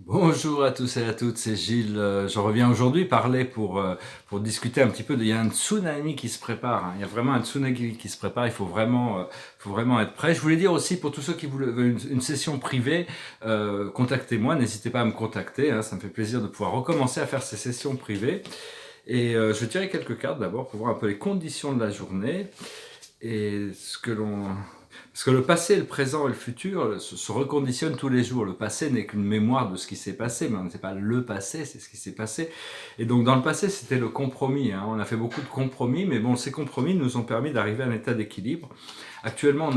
Bonjour à tous et à toutes, c'est Gilles. Je reviens aujourd'hui parler pour discuter un petit peu. Il y a un tsunami qui se prépare, hein. Il y a vraiment un tsunami qui se prépare. Faut vraiment être prêt. Je voulais dire aussi pour tous ceux qui veulent une session privée, contactez-moi. N'hésitez pas à me contacter, hein. Ça me fait plaisir de pouvoir recommencer à faire ces sessions privées. Et je vais tirer quelques cartes d'abord pour voir un peu les conditions de la journée et ce que l'on... Parce que le passé, le présent et le futur se reconditionnent tous les jours. Le passé n'est qu'une mémoire de ce qui s'est passé, mais on ne sait pas le passé, c'est ce qui s'est passé. Et donc dans le passé, c'était le compromis, hein. On a fait beaucoup de compromis, mais bon, ces compromis nous ont permis d'arriver à un état d'équilibre. Actuellement,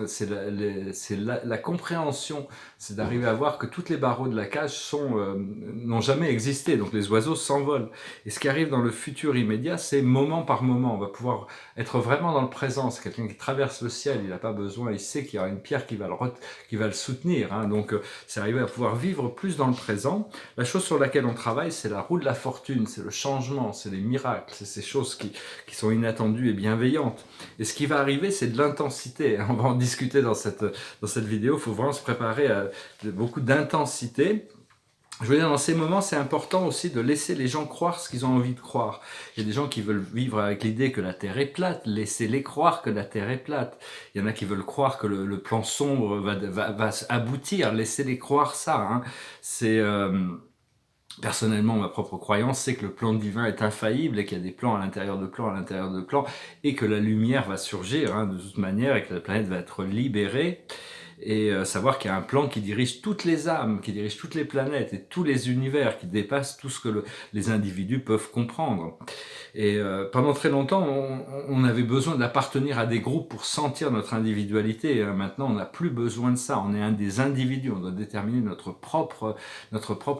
c'est la compréhension, c'est d'arriver à voir que toutes les barreaux de la cage n'ont jamais existé, donc les oiseaux s'envolent. Et ce qui arrive dans le futur immédiat, c'est moment par moment. On va pouvoir être vraiment dans le présent. C'est quelqu'un qui traverse le ciel, il n'a pas besoin, il sait qu'il y aura une pierre qui va le soutenir, hein. Donc c'est arriver à pouvoir vivre plus dans le présent. La chose sur laquelle on travaille, c'est la roue de la fortune, c'est le changement, c'est les miracles, c'est ces choses qui sont inattendues et bienveillantes. Et ce qui va arriver, c'est de l'intensité. On va en discuter dans cette vidéo. Il faut vraiment se préparer à beaucoup d'intensité. Je veux dire, dans ces moments, c'est important aussi de laisser les gens croire ce qu'ils ont envie de croire. Il y a des gens qui veulent vivre avec l'idée que la Terre est plate, laissez-les croire que la Terre est plate. Il y en a qui veulent croire que le plan sombre va aboutir, laissez-les croire ça, hein. C'est... Personnellement, ma propre croyance, c'est que le plan divin est infaillible et qu'il y a des plans à l'intérieur de plans, à l'intérieur de plans, et que la lumière va surgir, hein, de toute manière, et que la planète va être libérée. Et savoir qu'il y a un plan qui dirige toutes les âmes, qui dirige toutes les planètes et tous les univers, qui dépasse tout ce que les individus peuvent comprendre. Et pendant très longtemps, on avait besoin d'appartenir à des groupes pour sentir notre individualité. Maintenant, on n'a plus besoin de ça. On est un des individus. On doit déterminer notre propre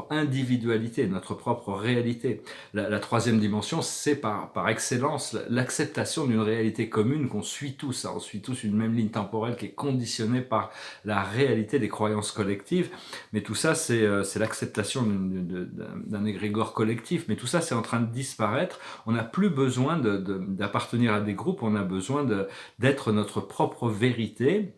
individualité, notre propre réalité. La troisième dimension, c'est par excellence l'acceptation d'une réalité commune qu'on suit tous, hein. On suit tous une même ligne temporelle qui est conditionnée par la réalité des croyances collectives. Mais tout ça, c'est l'acceptation d'un égrégore collectif. Mais tout ça, c'est en train de disparaître. On n'a plus besoin d'appartenir à des groupes, on a besoin d'être notre propre vérité.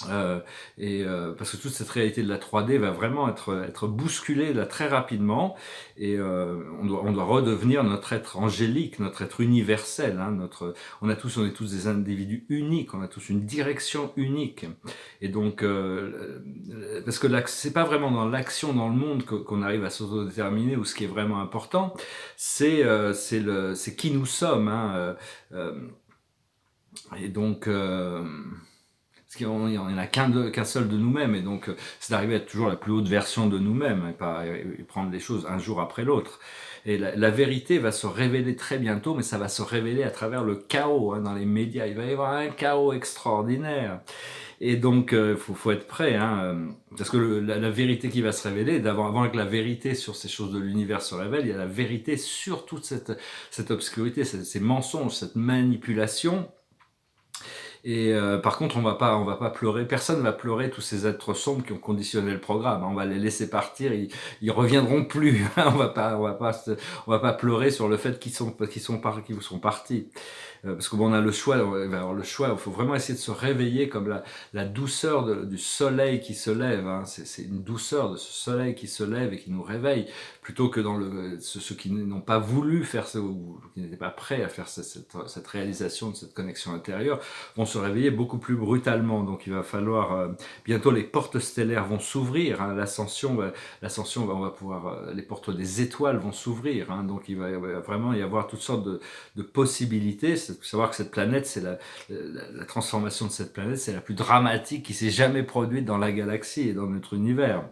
Parce que toute cette réalité de la 3D va vraiment être bousculée là très rapidement, et on doit redevenir notre être angélique, notre être universel, hein, on est tous des individus uniques, on a tous une direction unique. Et donc parce que c'est pas vraiment dans l'action dans le monde qu'on arrive à s'autodéterminer, ou ce qui est vraiment important, c'est qui nous sommes, hein. Et donc parce qu'il n'y en a qu'un seul de nous-mêmes, et donc c'est d'arriver à être toujours la plus haute version de nous-mêmes, et prendre les choses un jour après l'autre. Et la vérité va se révéler très bientôt, mais ça va se révéler à travers le chaos, hein, dans les médias. Il va y avoir un chaos extraordinaire. Et donc, faut être prêt, hein, parce que la vérité qui va se révéler, avant que la vérité sur ces choses de l'univers se révèle, il y a la vérité sur toute cette obscurité, ces mensonges, cette manipulation. Et par contre, on va pas pleurer. Personne va pleurer tous ces êtres sombres qui ont conditionné le programme. On va les laisser partir. Ils reviendront plus. On va pas pleurer sur le fait qu'ils sont partis. Parce que bon, on a le choix. On va avoir le choix. Il faut vraiment essayer de se réveiller comme la douceur du soleil qui se lève, hein. C'est une douceur de ce soleil qui se lève et qui nous réveille, plutôt que dans ceux qui n'ont pas voulu faire ça, ou qui n'étaient pas prêts à faire cette réalisation de cette connexion intérieure, vont se réveiller beaucoup plus brutalement. Donc il va falloir bientôt, les portes stellaires vont s'ouvrir, hein. L'ascension, on va pouvoir, les portes des étoiles vont s'ouvrir, hein. Donc il va vraiment y avoir toutes sortes de possibilités. Il faut savoir que cette planète, c'est la transformation de cette planète, c'est la plus dramatique qui s'est jamais produite dans la galaxie et dans notre univers.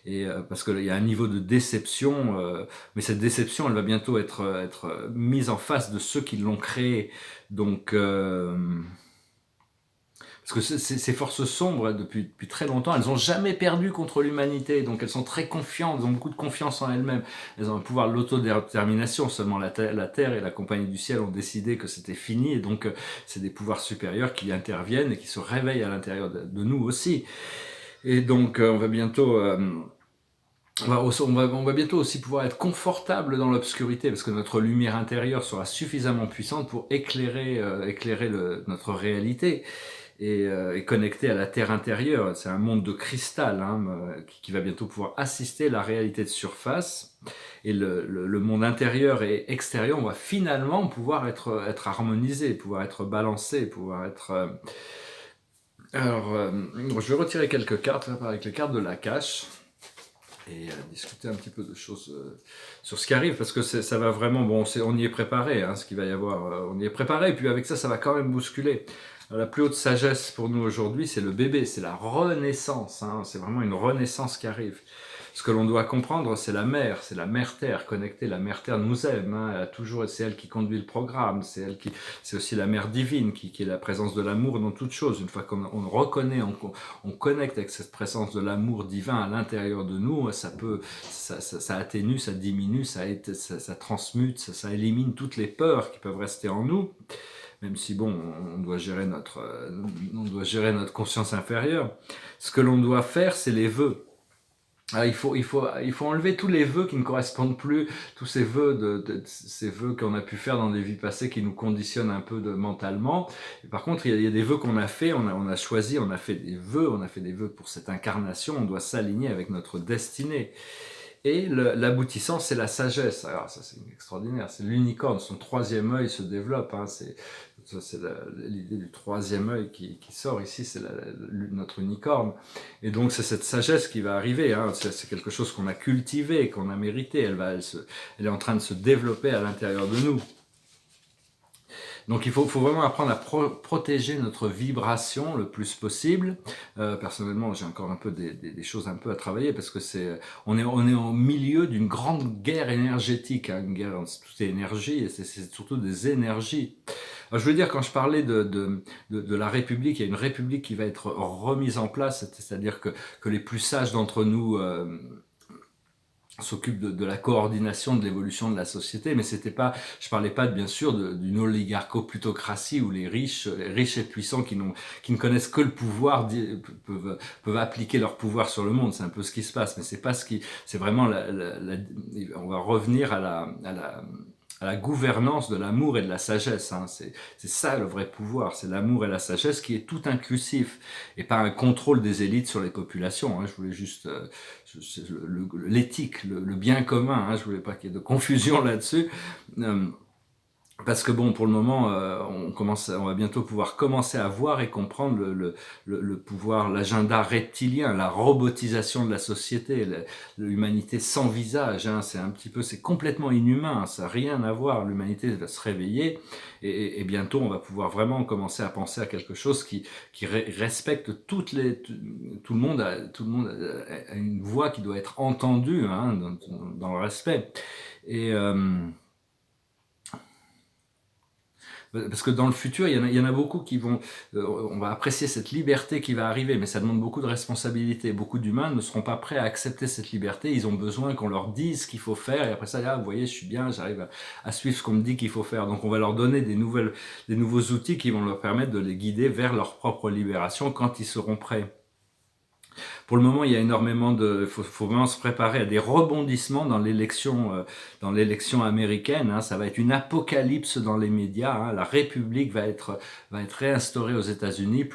Et parce qu'il y a un niveau de déception, mais cette déception, elle va bientôt être mise en face de ceux qui l'ont créée. Donc parce que ces forces sombres, depuis très longtemps, elles n'ont jamais perdu contre l'humanité, donc elles sont très confiantes, elles ont beaucoup de confiance en elles-mêmes, elles ont un pouvoir de l'autodétermination. Seulement la Terre et la Compagnie du Ciel ont décidé que c'était fini, et donc c'est des pouvoirs supérieurs qui interviennent et qui se réveillent à l'intérieur de nous aussi. Et donc on va bientôt... on va bientôt aussi pouvoir être confortable dans l'obscurité, parce que notre lumière intérieure sera suffisamment puissante pour éclairer notre réalité. et connecté à la terre intérieure. C'est un monde de cristal hein, qui va bientôt pouvoir assister la réalité de surface. Et le monde intérieur et extérieur, on va finalement pouvoir être harmonisé, pouvoir être balancé, pouvoir être... je vais retirer quelques cartes là, avec les cartes de l'Akash et discuter un petit peu de choses sur ce qui arrive, parce que ça va vraiment, bon, on y est préparé, hein, ce qu'il va y avoir, on y est préparé, et puis avec ça, ça va quand même bousculer. Alors, la plus haute sagesse pour nous aujourd'hui, c'est le bébé, c'est la renaissance, hein, c'est vraiment une renaissance qui arrive. Ce que l'on doit comprendre, c'est la mère Terre connectée. La mère Terre nous aime, hein, elle a toujours, c'est elle qui conduit le programme, c'est aussi la mère divine qui est la présence de l'amour dans toute chose. Une fois qu'on reconnaît, on connecte avec cette présence de l'amour divin à l'intérieur de nous, ça atténue, ça diminue, ça transmute, ça élimine toutes les peurs qui peuvent rester en nous. Même si bon, on doit gérer notre conscience inférieure. Ce que l'on doit faire, c'est les vœux. Alors, il faut enlever tous les vœux qui ne correspondent plus, tous ces vœux, ces vœux qu'on a pu faire dans des vies passées qui nous conditionnent un peu mentalement. Et par contre, il y a des vœux qu'on a fait, on a choisi, on a fait des vœux pour cette incarnation, on doit s'aligner avec notre destinée. Et l'aboutissant, c'est la sagesse. Alors ça, c'est extraordinaire, c'est l'unicorne, son troisième œil se développe, hein, c'est l'idée du troisième œil qui sort ici, c'est notre unicorne. Et donc c'est cette sagesse qui va arriver, hein. C'est quelque chose qu'on a cultivé, qu'on a mérité, elle est en train de se développer à l'intérieur de nous. Donc il faut vraiment apprendre à protéger notre vibration le plus possible. Personnellement, j'ai encore un peu des choses un peu à travailler, parce que on est au milieu d'une grande guerre énergétique, hein, une guerre, tout est énergie, et c'est surtout des énergies. Alors, je veux dire, quand je parlais de la République, il y a une République qui va être remise en place, c'est-à-dire que les plus sages d'entre nous s'occupe de la coordination de l'évolution de la société, mais je parlais pas bien sûr d'une oligarcho-plutocratie où les riches et puissants qui ne connaissent que le pouvoir peuvent appliquer leur pouvoir sur le monde. C'est un peu ce qui se passe, mais c'est vraiment on va revenir à la gouvernance de l'amour et de la sagesse, hein. C'est ça le vrai pouvoir, c'est l'amour et la sagesse qui est tout inclusif, et pas un contrôle des élites sur les populations, hein. Je voulais juste l'éthique, le bien commun, hein. Je voulais pas qu'il y ait de confusion là-dessus. Parce que bon, pour le moment, on va bientôt pouvoir commencer à voir et comprendre le pouvoir, l'agenda reptilien, la robotisation de la société, l'humanité sans visage, hein, c'est complètement inhumain, ça n'a rien à voir. L'humanité va se réveiller, et bientôt on va pouvoir vraiment commencer à penser à quelque chose qui respecte tout le monde a une voix qui doit être entendue, hein, dans le respect. Et parce que dans le futur, il y en a beaucoup qui on va apprécier cette liberté qui va arriver, mais ça demande beaucoup de responsabilité. Beaucoup d'humains ne seront pas prêts à accepter cette liberté. Ils ont besoin qu'on leur dise ce qu'il faut faire, et après ça, vous voyez, je suis bien, j'arrive à suivre ce qu'on me dit qu'il faut faire. Donc on va leur donner des nouveaux outils qui vont leur permettre de les guider vers leur propre libération quand ils seront prêts. Pour le moment, il y a énormément faut vraiment se préparer à des rebondissements dans l'élection américaine, hein. Ça va être une apocalypse dans les médias, hein. La République va être réinstaurée aux États-Unis,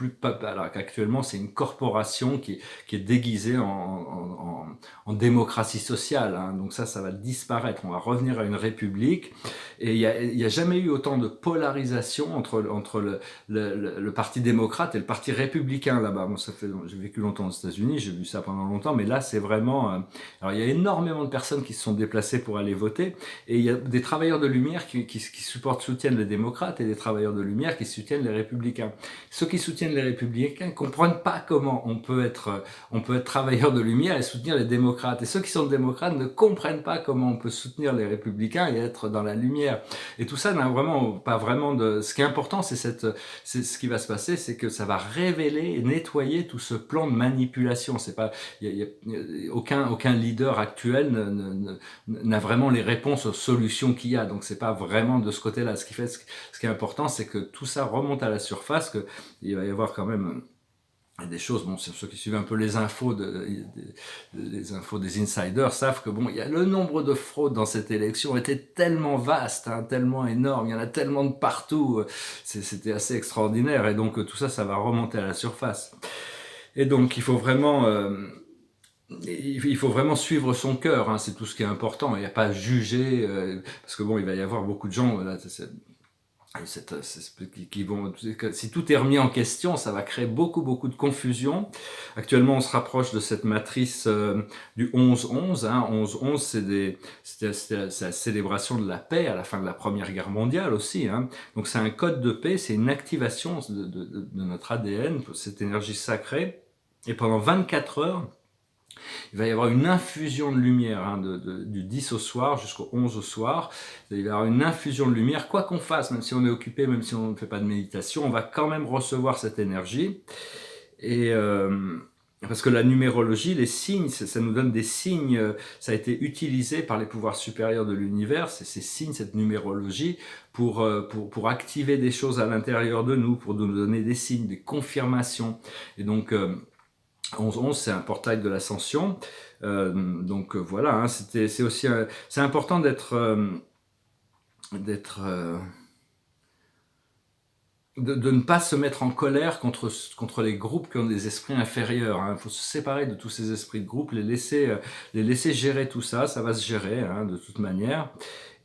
alors qu'actuellement c'est une corporation qui est déguisée en démocratie sociale, hein. Donc ça va disparaître. On va revenir à une république, et il y a jamais eu autant de polarisation entre le parti démocrate et le parti républicain là-bas. Bon, j'ai vécu longtemps aux États-Unis, j'ai vu ça pendant longtemps, mais là c'est vraiment... alors il y a énormément de personnes qui se sont déplacées pour aller voter, et il y a des travailleurs de lumière qui soutiennent les démocrates, et des travailleurs de lumière qui soutiennent les républicains. Ceux qui soutiennent les républicains ne comprennent pas comment on peut être travailleur de lumière et soutenir les démocrates, et ceux qui sont démocrates ne comprennent pas comment on peut soutenir les républicains et être dans la lumière. Et tout ça n'a vraiment pas vraiment de... Ce qui est important, c'est ce qui va se passer, c'est que ça va révéler et nettoyer tout ce plan de manipulation. C'est pas, aucun leader actuel n'a vraiment les réponses aux solutions qu'il y a. Donc c'est pas vraiment de ce côté-là. Ce qui est important, c'est que tout ça remonte à la surface, qu'il va y avoir quand même Et des choses, bon, ceux qui suivent un peu les infos, les infos des insiders savent que bon, il y a le nombre de fraudes dans cette élection était tellement vaste, hein, tellement énorme, il y en a tellement de partout, c'était assez extraordinaire, et donc tout ça, ça va remonter à la surface. Et donc il faut vraiment suivre son cœur, hein, c'est tout ce qui est important. Il n'y a pas à juger, parce que bon, il va y avoir beaucoup de gens là, qui vont, si tout est remis en question, ça va créer beaucoup de confusion. Actuellement, on se rapproche de cette matrice du 11-11. Hein. 11-11, c'était la célébration de la paix à la fin de la Première Guerre mondiale aussi. Hein. Donc c'est un code de paix, c'est une activation de notre ADN, cette énergie sacrée. Et pendant 24 heures, il va y avoir une infusion de lumière, hein, du 10 au soir jusqu'au 11 au soir. Il va y avoir une infusion de lumière, quoi qu'on fasse, même si on est occupé, même si on ne fait pas de méditation, on va quand même recevoir cette énergie. Et parce que la numérologie, les signes, ça nous donne des signes, ça a été utilisé par les pouvoirs supérieurs de l'univers, c'est ces signes, cette numérologie, pour activer des choses à l'intérieur de nous, pour nous donner des signes, des confirmations. Et donc, 11-11, c'est un portail de l'ascension. Donc voilà, hein, c'est aussi c'est important de ne pas se mettre en colère contre les groupes qui ont des esprits inférieurs. Hein. Il faut se séparer de tous ces esprits de groupe, les laisser gérer tout ça, ça va se gérer, hein, de toute manière.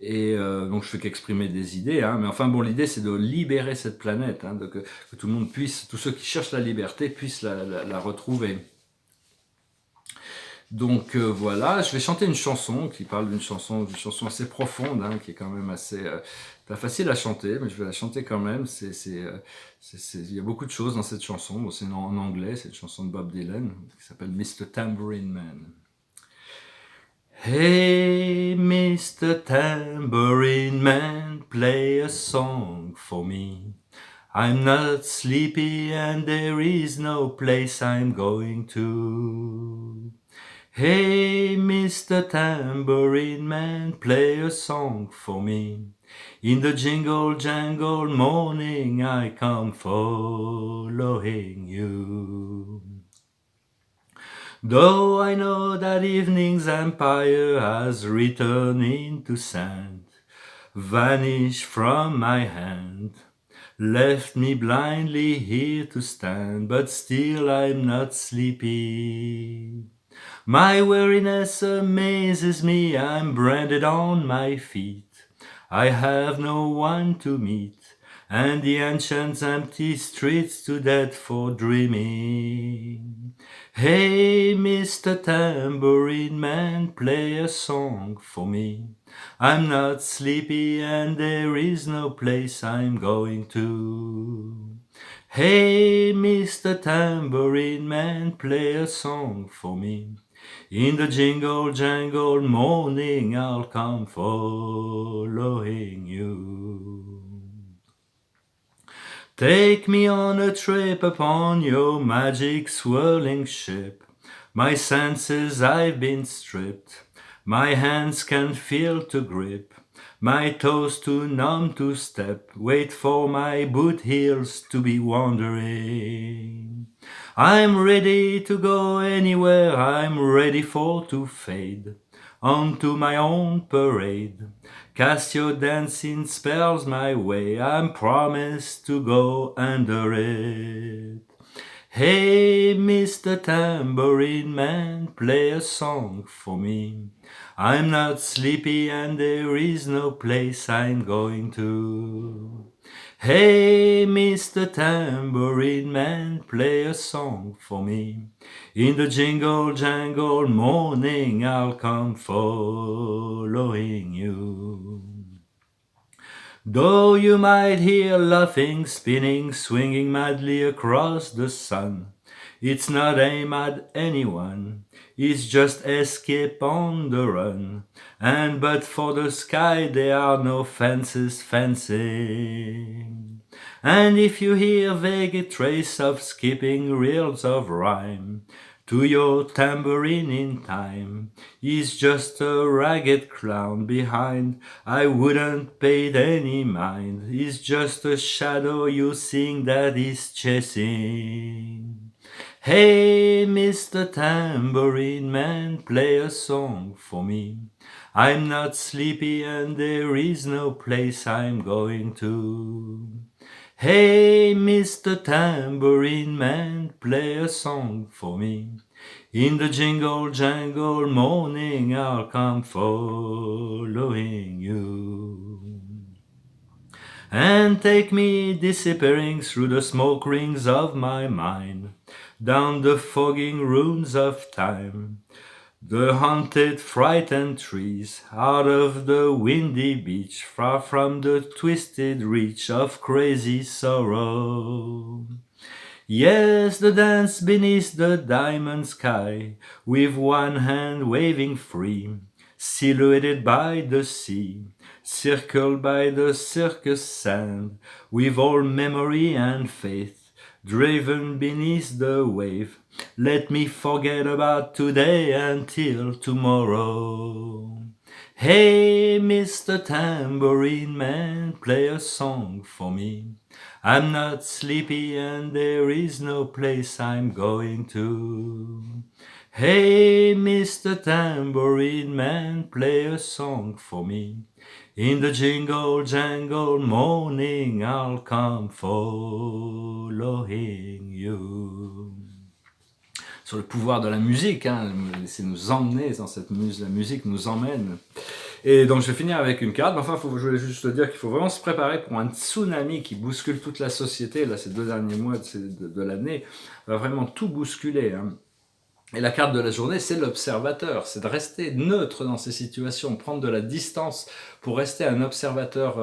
Et donc je fais qu'exprimer des idées, hein, mais enfin bon, l'idée c'est de libérer cette planète, hein, que tout le monde puisse, tous ceux qui cherchent la liberté puissent la retrouver. Donc voilà, je vais chanter une chanson qui parle d'une chanson assez profonde, hein, qui est quand même assez pas facile à chanter, mais je vais la chanter quand même. Il y a beaucoup de choses dans cette chanson. Bon, c'est en anglais, c'est une chanson de Bob Dylan qui s'appelle Mr. Tambourine Man. Hey, Mr. Tambourine Man, play a song for me. I'm not sleepy and there is no place I'm going to. Hey, Mr. Tambourine Man, play a song for me. In the jingle jangle morning I come following you. Though I know that evening's empire has returned into sand, vanished from my hand, left me blindly here to stand, but still I'm not sleepy. My weariness amazes me, I'm branded on my feet. I have no one to meet, and the ancient empty streets too dead for dreaming. Hey, Mr. Tambourine Man, play a song for me. I'm not sleepy and there is no place I'm going to. Hey, Mr. Tambourine Man, play a song for me. In the jingle jangle morning I'll come following you. Take me on a trip upon your magic swirling ship. My senses I've been stripped, my hands can feel to grip, my toes too numb to step, wait for my boot heels to be wandering. I'm ready to go anywhere, I'm ready for to fade onto my own parade. Cast your dancing spells my way, I'm promised to go under it. Hey, Mr. Tambourine Man, play a song for me. I'm not sleepy and there is no place I'm going to. Hey, Mr. Tambourine Man, play a song for me. In the jingle jangle morning I'll come following you. Though you might hear laughing, spinning, swinging madly across the sun, it's not aim at anyone, it's just escape on the run. And but for the sky there are no fences fencing. And if you hear vague trace of skipping reels of rhyme, to your tambourine in time, he's just a ragged clown behind, I wouldn't pay any mind, he's just a shadow you think that is chasing. Hey, Mr. Tambourine Man, play a song for me. I'm not sleepy and there is no place I'm going to. Hey, Mr. Tambourine Man, play a song for me. In the jingle jangle morning I'll come following you. And take me disappearing through the smoke rings of my mind, down the fogging ruins of time, the haunted frightened trees, out of the windy beach, far from the twisted reach of crazy sorrow. Yes, the dance beneath the diamond sky, with one hand waving free, silhouetted by the sea, circled by the circus sand, with all memory and faith, driven beneath the wave. Let me forget about today until tomorrow. Hey, Mr. Tambourine Man, play a song for me. I'm not sleepy and there is no place I'm going to. Hey, Mr. Tambourine Man, play a song for me. In the jingle jangle morning I'll come following you. Sur le pouvoir de la musique, hein, c'est nous emmener dans cette musique, la musique nous emmène. Et donc je vais finir avec une carte, mais enfin je voulais juste te dire qu'il faut vraiment se préparer pour un tsunami qui bouscule toute la société, là ces 2 derniers mois de l'année, va vraiment tout bousculer, hein. Et la carte de la journée, c'est l'observateur, c'est de rester neutre dans ces situations, prendre de la distance pour rester un observateur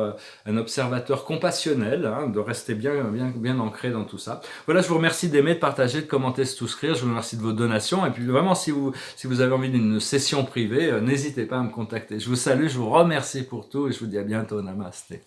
compassionnel, hein, de rester bien ancré dans tout ça. Voilà, je vous remercie d'aimer, de partager, de commenter, de souscrire, je vous remercie de vos donations, et puis vraiment, si vous avez envie d'une session privée, n'hésitez pas à me contacter. Je vous salue, je vous remercie pour tout, et je vous dis à bientôt, namasté.